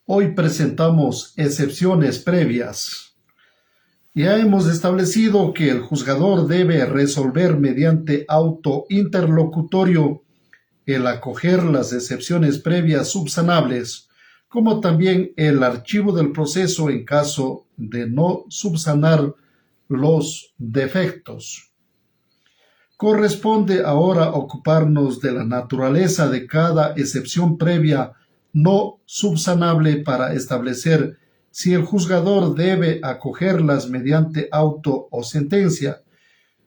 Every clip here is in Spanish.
Hoy presentamos excepciones previas. Ya hemos establecido que el juzgador debe resolver mediante auto interlocutorio el acoger las excepciones previas subsanables, como también el archivo del proceso en caso de no subsanar los defectos. Corresponde ahora ocuparnos de la naturaleza de cada excepción previa no subsanable para establecer si el juzgador debe acogerlas mediante auto o sentencia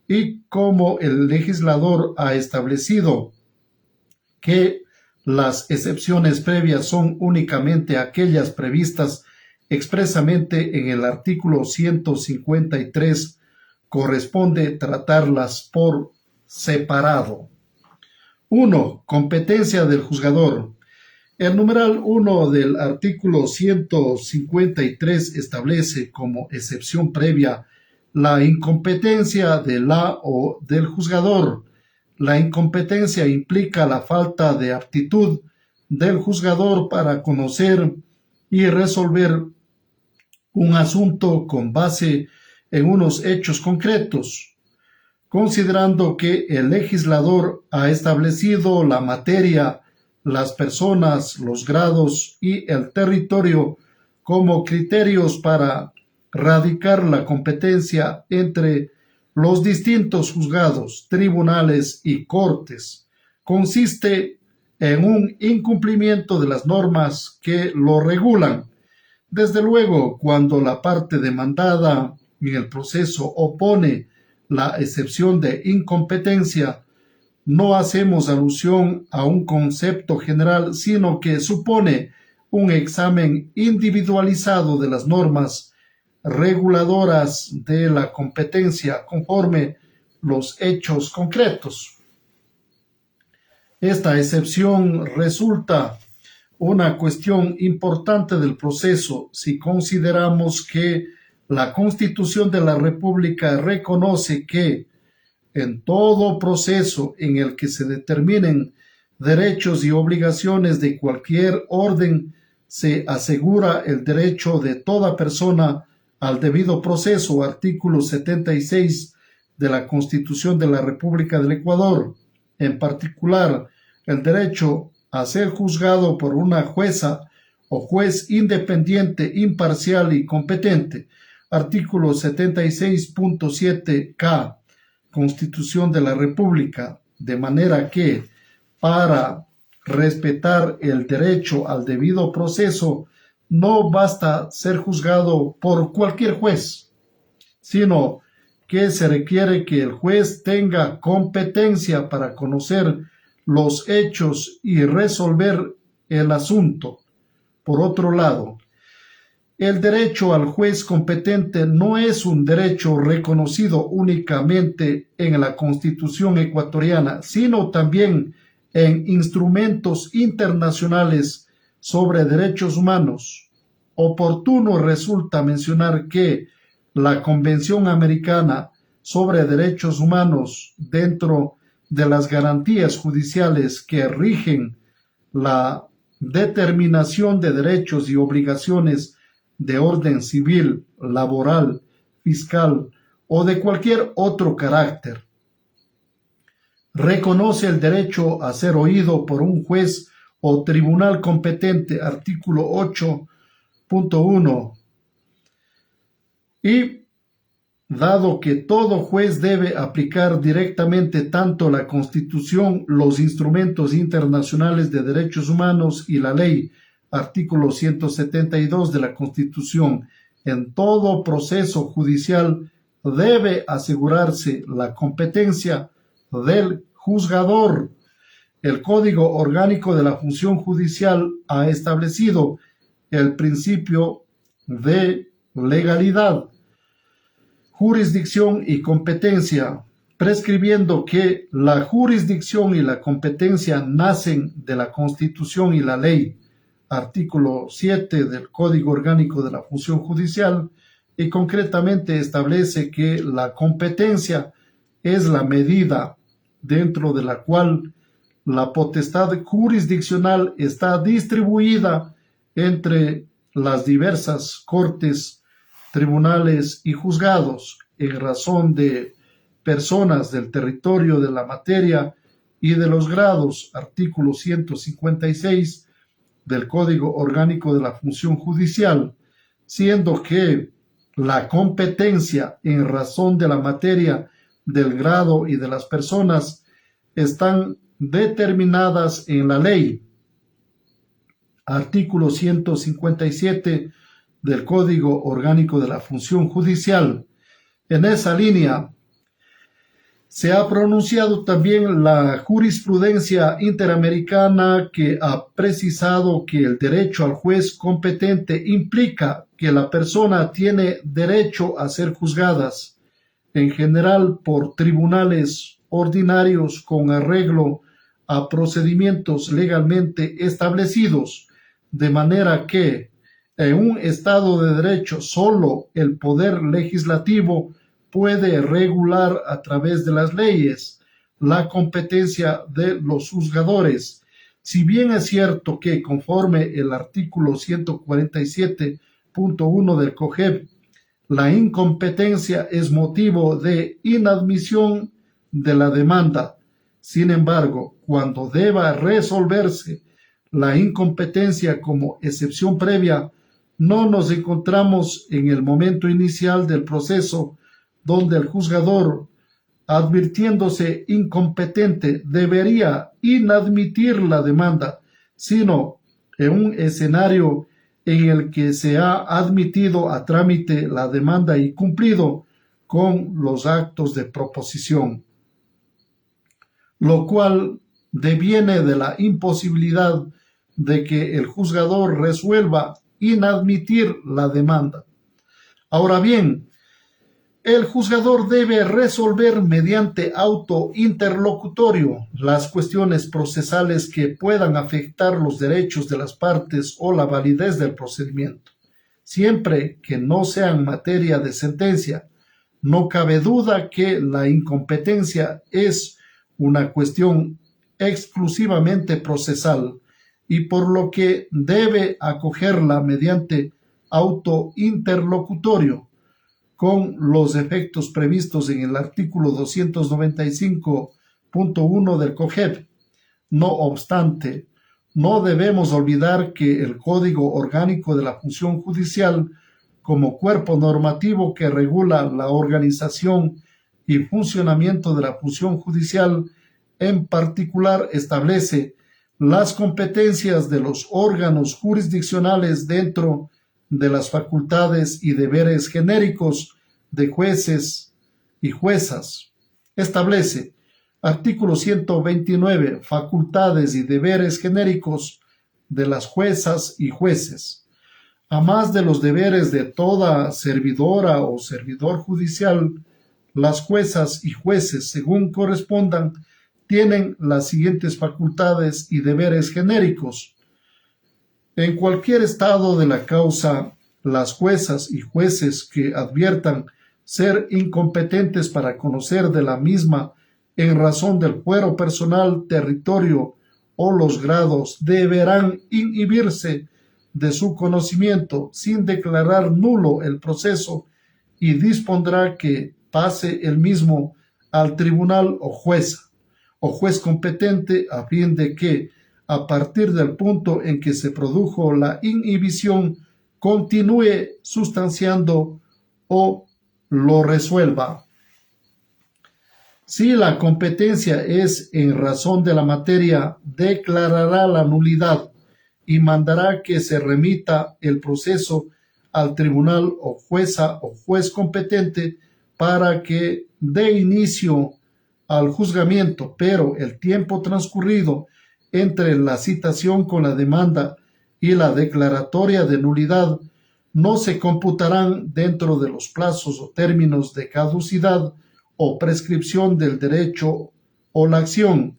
y cómo el legislador ha establecido que las excepciones previas son únicamente aquellas previstas expresamente en el artículo 153, corresponde tratarlas por separado. 1. Competencia del juzgador. El numeral 1 del artículo 153 establece como excepción previa la incompetencia de la o del juzgador. La incompetencia implica la falta de aptitud del juzgador para conocer y resolver un asunto con base en unos hechos concretos, considerando que el legislador ha establecido la materia, las personas, los grados y el territorio como criterios para radicar la competencia entre los distintos juzgados, tribunales y cortes. Consiste en un incumplimiento de las normas que lo regulan. Desde luego, cuando la parte demandada en el proceso opone la excepción de incompetencia, no hacemos alusión a un concepto general, sino que supone un examen individualizado de las normas reguladoras de la competencia conforme los hechos concretos. Esta excepción resulta una cuestión importante del proceso si consideramos que la Constitución de la República reconoce que en todo proceso en el que se determinen derechos y obligaciones de cualquier orden, se asegura el derecho de toda persona al debido proceso, artículo 76 de la Constitución de la República del Ecuador, en particular el derecho a ser juzgado por una jueza o juez independiente, imparcial y competente, artículo 76.7k, Constitución de la República, de manera que, para respetar el derecho al debido proceso, no basta ser juzgado por cualquier juez, sino que se requiere que el juez tenga competencia para conocer los hechos y resolver el asunto. Por otro lado, el derecho al juez competente no es un derecho reconocido únicamente en la Constitución ecuatoriana, sino también en instrumentos internacionales sobre derechos humanos. Oportuno resulta mencionar que la Convención Americana sobre Derechos Humanos, dentro de las garantías judiciales que rigen la determinación de derechos y obligaciones de orden civil, laboral, fiscal o de cualquier otro carácter, reconoce el derecho a ser oído por un juez o tribunal competente, artículo 8.1, y dado que todo juez debe aplicar directamente tanto la Constitución, los instrumentos internacionales de derechos humanos y la ley, artículo 172 de la Constitución, en todo proceso judicial debe asegurarse la competencia del juzgador. El Código Orgánico de la Función Judicial ha establecido el principio de legalidad, jurisdicción y competencia, prescribiendo que la jurisdicción y la competencia nacen de la Constitución y la ley, artículo 7 del Código Orgánico de la Función Judicial, y concretamente establece que la competencia es la medida dentro de la cual la potestad jurisdiccional está distribuida entre las diversas cortes, tribunales y juzgados en razón de personas del territorio de la materia y de los grados, artículo 156 del Código Orgánico de la Función Judicial, siendo que la competencia en razón de la materia, del grado y de las personas están determinadas en la ley. Artículo 157 del Código Orgánico de la Función Judicial. En esa línea se ha pronunciado también la jurisprudencia interamericana, que ha precisado que el derecho al juez competente implica que la persona tiene derecho a ser juzgadas, en general por tribunales ordinarios con arreglo a procedimientos legalmente establecidos, de manera que en un Estado de Derecho solo el poder legislativo puede regular a través de las leyes la competencia de los juzgadores. Si bien es cierto que, conforme el artículo 147.1 del COGEP, la incompetencia es motivo de inadmisión de la demanda, sin embargo, cuando deba resolverse la incompetencia como excepción previa, no nos encontramos en el momento inicial del proceso donde el juzgador, advirtiéndose incompetente, debería inadmitir la demanda, sino en un escenario en el que se ha admitido a trámite la demanda y cumplido con los actos de proposición, lo cual deviene de la imposibilidad de que el juzgador resuelva inadmitir la demanda. Ahora bien, el juzgador debe resolver mediante auto interlocutorio las cuestiones procesales que puedan afectar los derechos de las partes o la validez del procedimiento, siempre que no sean materia de sentencia. No cabe duda que la incompetencia es una cuestión exclusivamente procesal y por lo que debe acogerla mediante auto interlocutorio, con los efectos previstos en el artículo 295.1 del COGEP. No obstante, no debemos olvidar que el Código Orgánico de la Función Judicial, como cuerpo normativo que regula la organización y funcionamiento de la función judicial, en particular establece las competencias de los órganos jurisdiccionales dentro de las facultades y deberes genéricos de jueces y juezas. Establece, artículo 129, facultades y deberes genéricos de las juezas y jueces. A más de los deberes de toda servidora o servidor judicial, las juezas y jueces, según correspondan, tienen las siguientes facultades y deberes genéricos. En cualquier estado de la causa, las juezas y jueces que adviertan ser incompetentes para conocer de la misma en razón del fuero personal, territorio o los grados, deberán inhibirse de su conocimiento sin declarar nulo el proceso y dispondrá que pase el mismo al tribunal o juez competente, a fin de que, a partir del punto en que se produjo la inhibición, continúe sustanciando o lo resuelva. Si la competencia es en razón de la materia, declarará la nulidad y mandará que se remita el proceso al tribunal o jueza o juez competente para que dé inicio al juzgamiento, pero el tiempo transcurrido entre la citación con la demanda y la declaratoria de nulidad no se computarán dentro de los plazos o términos de caducidad o prescripción del derecho o la acción,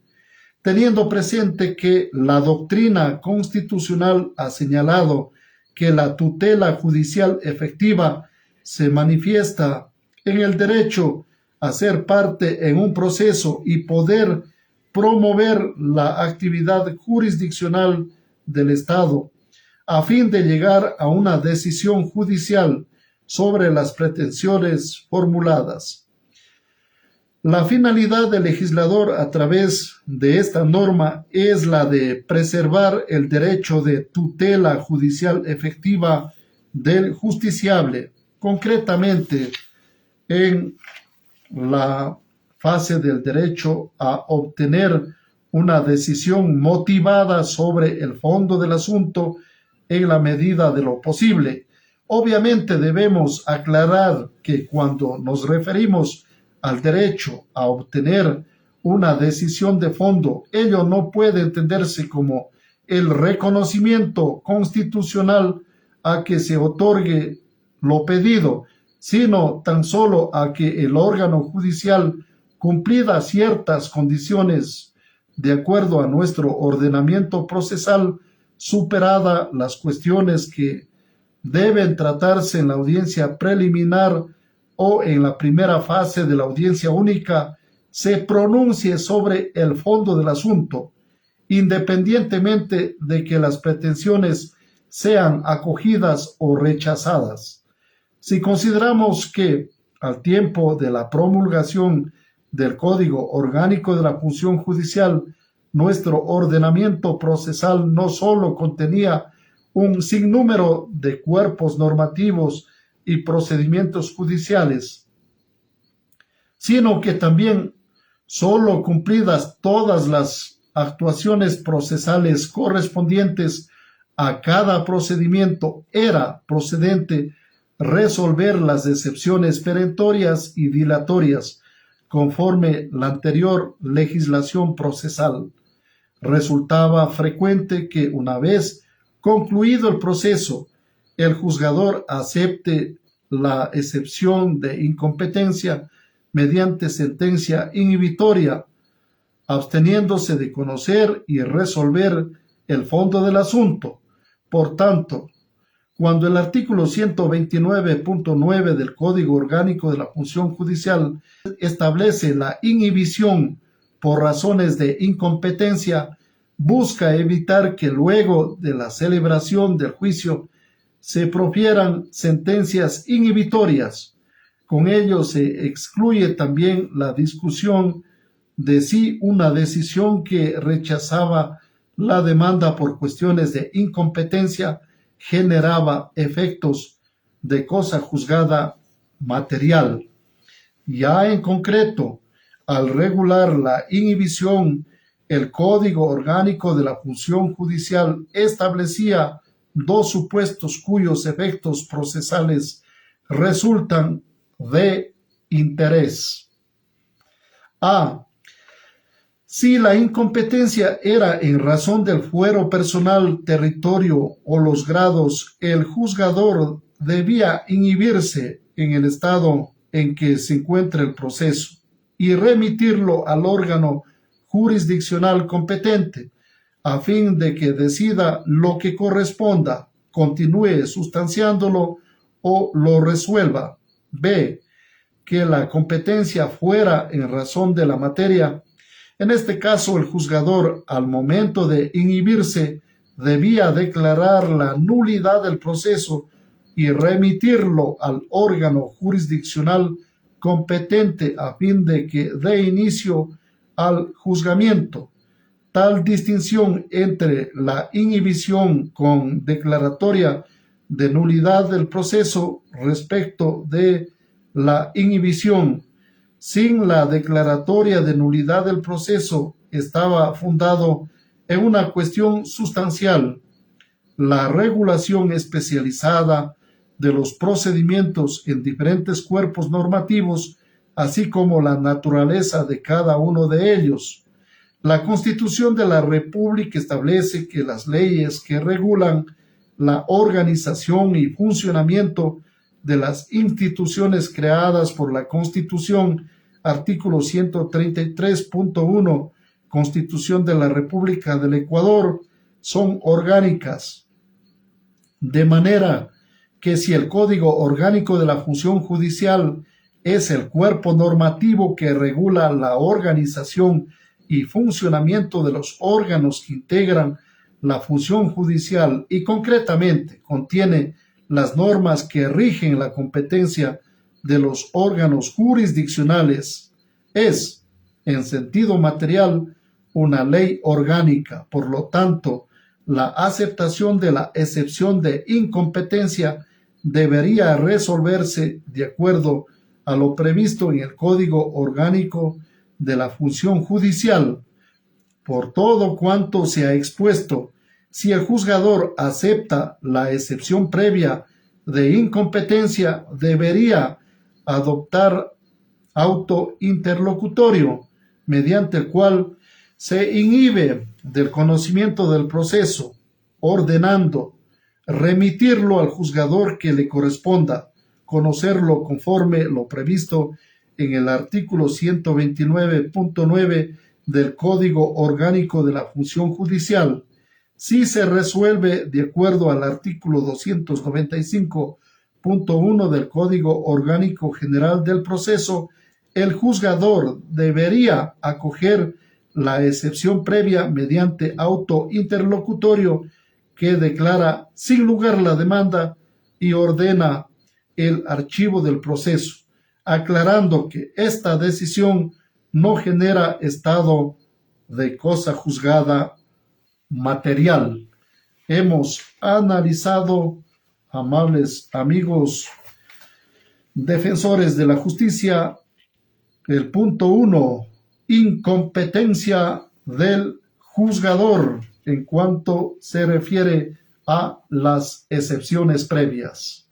teniendo presente que la doctrina constitucional ha señalado que la tutela judicial efectiva se manifiesta en el derecho a ser parte en un proceso y poder promover la actividad jurisdiccional del Estado, a fin de llegar a una decisión judicial sobre las pretensiones formuladas. La finalidad del legislador a través de esta norma es la de preservar el derecho de tutela judicial efectiva del justiciable, concretamente en la fase del derecho a obtener una decisión motivada sobre el fondo del asunto en la medida de lo posible. Obviamente debemos aclarar que cuando nos referimos al derecho a obtener una decisión de fondo, ello no puede entenderse como el reconocimiento constitucional a que se otorgue lo pedido, sino tan solo a que el órgano judicial, cumplidas ciertas condiciones de acuerdo a nuestro ordenamiento procesal, superada las cuestiones que deben tratarse en la audiencia preliminar o en la primera fase de la audiencia única, se pronuncie sobre el fondo del asunto, independientemente de que las pretensiones sean acogidas o rechazadas. Si consideramos que, al tiempo de la promulgación del Código Orgánico de la Función Judicial, nuestro ordenamiento procesal no solo contenía un sinnúmero de cuerpos normativos y procedimientos judiciales, sino que también, solo cumplidas todas las actuaciones procesales correspondientes a cada procedimiento, era procedente resolver las excepciones perentorias y dilatorias conforme la anterior legislación procesal. Resultaba frecuente que, una vez concluido el proceso, el juzgador acepte la excepción de incompetencia mediante sentencia inhibitoria, absteniéndose de conocer y resolver el fondo del asunto. Por tanto, cuando el artículo 129.9 del Código Orgánico de la Función Judicial establece la inhibición por razones de incompetencia, busca evitar que luego de la celebración del juicio se profieran sentencias inhibitorias. Con ello se excluye también la discusión de si una decisión que rechazaba la demanda por cuestiones de incompetencia generaba efectos de cosa juzgada material. Ya en concreto, al regular la inhibición, el Código Orgánico de la Función Judicial establecía dos supuestos cuyos efectos procesales resultan de interés. A. Si la incompetencia era en razón del fuero personal, territorio o los grados, el juzgador debía inhibirse en el estado en que se encuentra el proceso y remitirlo al órgano jurisdiccional competente, a fin de que decida lo que corresponda, continúe sustanciándolo o lo resuelva. B. Que la competencia fuera en razón de la materia. En este caso, el juzgador, al momento de inhibirse, debía declarar la nulidad del proceso y remitirlo al órgano jurisdiccional competente a fin de que dé inicio al juzgamiento. Tal distinción entre la inhibición con declaratoria de nulidad del proceso respecto de la inhibición sin la declaratoria de nulidad del proceso estaba fundado en una cuestión sustancial: la regulación especializada de los procedimientos en diferentes cuerpos normativos, así como la naturaleza de cada uno de ellos. La Constitución de la República establece que las leyes que regulan la organización y funcionamiento de las instituciones creadas por la Constitución, artículo 133.1, Constitución de la República del Ecuador, son orgánicas, de manera que si el Código Orgánico de la Función Judicial es el cuerpo normativo que regula la organización y funcionamiento de los órganos que integran la función judicial y concretamente contiene las normas que rigen la competencia de los órganos jurisdiccionales, es, en sentido material, una ley orgánica. Por lo tanto, la aceptación de la excepción de incompetencia debería resolverse de acuerdo a lo previsto en el Código Orgánico de la Función Judicial. Por todo cuanto se ha expuesto, si el juzgador acepta la excepción previa de incompetencia, debería adoptar auto interlocutorio, mediante el cual se inhibe del conocimiento del proceso, ordenando remitirlo al juzgador que le corresponda, conocerlo conforme lo previsto en el artículo 129.9 del Código Orgánico de la Función Judicial. Si se resuelve de acuerdo al artículo 295.1 del Código Orgánico General del Proceso, el juzgador debería acoger la excepción previa mediante auto interlocutorio que declara sin lugar la demanda y ordena el archivo del proceso, aclarando que esta decisión no genera estado de cosa juzgada material. Hemos analizado, amables amigos defensores de la justicia, el punto 1, incompetencia del juzgador en cuanto se refiere a las excepciones previas.